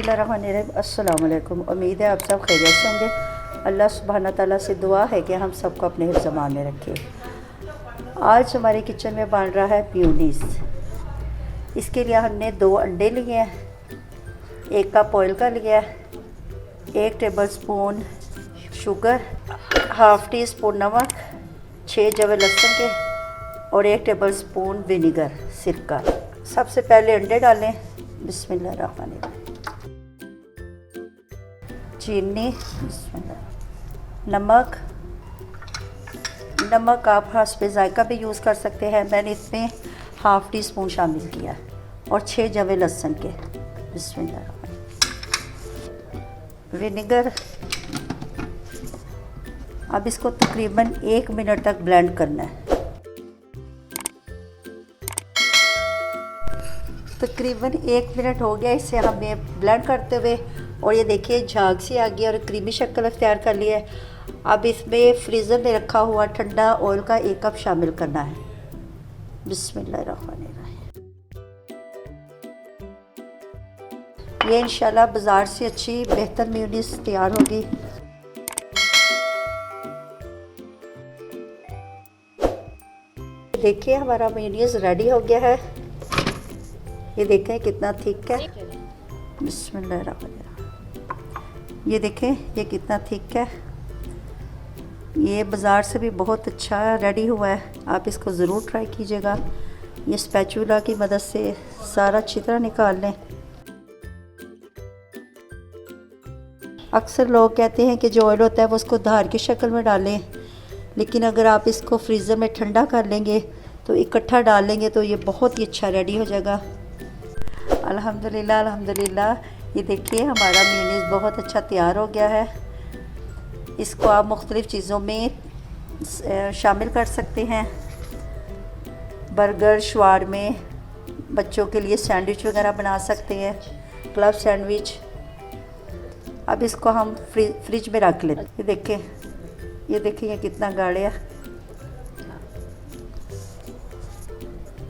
बिस्मिल्लाहिर्रहमानिर्रहीम। अस्सलाम वालेकुम। उम्मीद है आप सब खैरियत से होंगे। अल्लाह सुब्हाना ताला से दुआ है कि हम सबको अपने हिफ्ज़-ए-मान में रखे। आज हमारे किचन में बन रहा है म्योनीज़। इसके लिए हमने 2 अंडे लिए हैं, 1 कप ऑयल का लिया है, 1 table spoon sugar, half tea spoon नमक, 6 जवे लहसुन के और 1 टेबल स्पून विनेगर सिरका। सबसे पहले अंडे डालें। बिस्मिल्लाहिर्रहमानिर्रहीम। चीनी, नमक आप हस्बे ज़ायका भी यूज़ कर सकते हैं। मैंने इसमें हाफ़ टी स्पून शामिल किया और 6 जवे लहसुन के। बिस्मिल्लाहिर्रहमानिर्रहीम। विनेगर। अब इसको तकरीबन 1 मिनट तक ब्लेंड करना है। तकरीबन 1 मिनट हो गया इसे हमें ब्लेंड करते हुए, और ये देखिए झाग सी आ गई और क्रीमी शक्ल अख्तियार कर लिया है। अब इसमें फ्रीज़र में रखा हुआ ठंडा ऑयल का 1 कप शामिल करना है। बिस्मिल्लाहिर्रहमानिर्रहीम। ये इंशाल्लाह बाज़ार से अच्छी बेहतर म्योनीज़ तैयार होगी। देखिए हमारा म्योनीज़ रेडी हो गया है। ये देखें कितना थिक है। बिस्मिल्लाहिर्रहमानिर्रहीम। ये देखें ये कितना थिक है। ये बाज़ार से भी बहुत अच्छा रेडी हुआ है। आप इसको ज़रूर ट्राई कीजिएगा। ये स्पैचुला की मदद से सारा अच्छी तरह निकाल लें। अक्सर लोग कहते हैं कि जो ऑयल होता है वो उसको धार की शक्ल में डालें, लेकिन अगर आप इसको फ्रीज़र में ठंडा कर लेंगे तो इकट्ठा डाल लेंगे तो ये बहुत ही अच्छा रेडी हो जाएगा। अल्हम्दुलिल्लाह अल्हम्दुलिल्लाह। ये देखिए हमारा म्योनीज़ बहुत अच्छा तैयार हो गया है। इसको आप मुख्तलिफ़ चीज़ों में शामिल कर सकते हैं। बर्गर, शवारमे, बच्चों के लिए सैंडविच वगैरह बना सकते हैं, क्लब सैंडविच। अब इसको हम फ्रिज में रख लेते हैं। ये देखें ये कितना गाढ़ा है,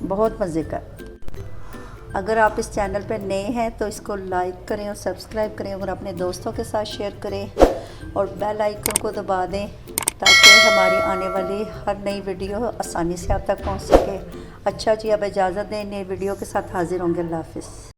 बहुत मज़े का। अगर आप इस चैनल पर नए हैं तो इसको लाइक करें और सब्सक्राइब करें और अपने दोस्तों के साथ शेयर करें और बेल आइकन को दबा दें ताकि हमारी आने वाली हर नई वीडियो आसानी से आप तक पहुंच सके। अच्छा जी, अब इजाज़त दें, नई वीडियो के साथ हाज़िर होंगे। अल्लाह हाफ़िज़।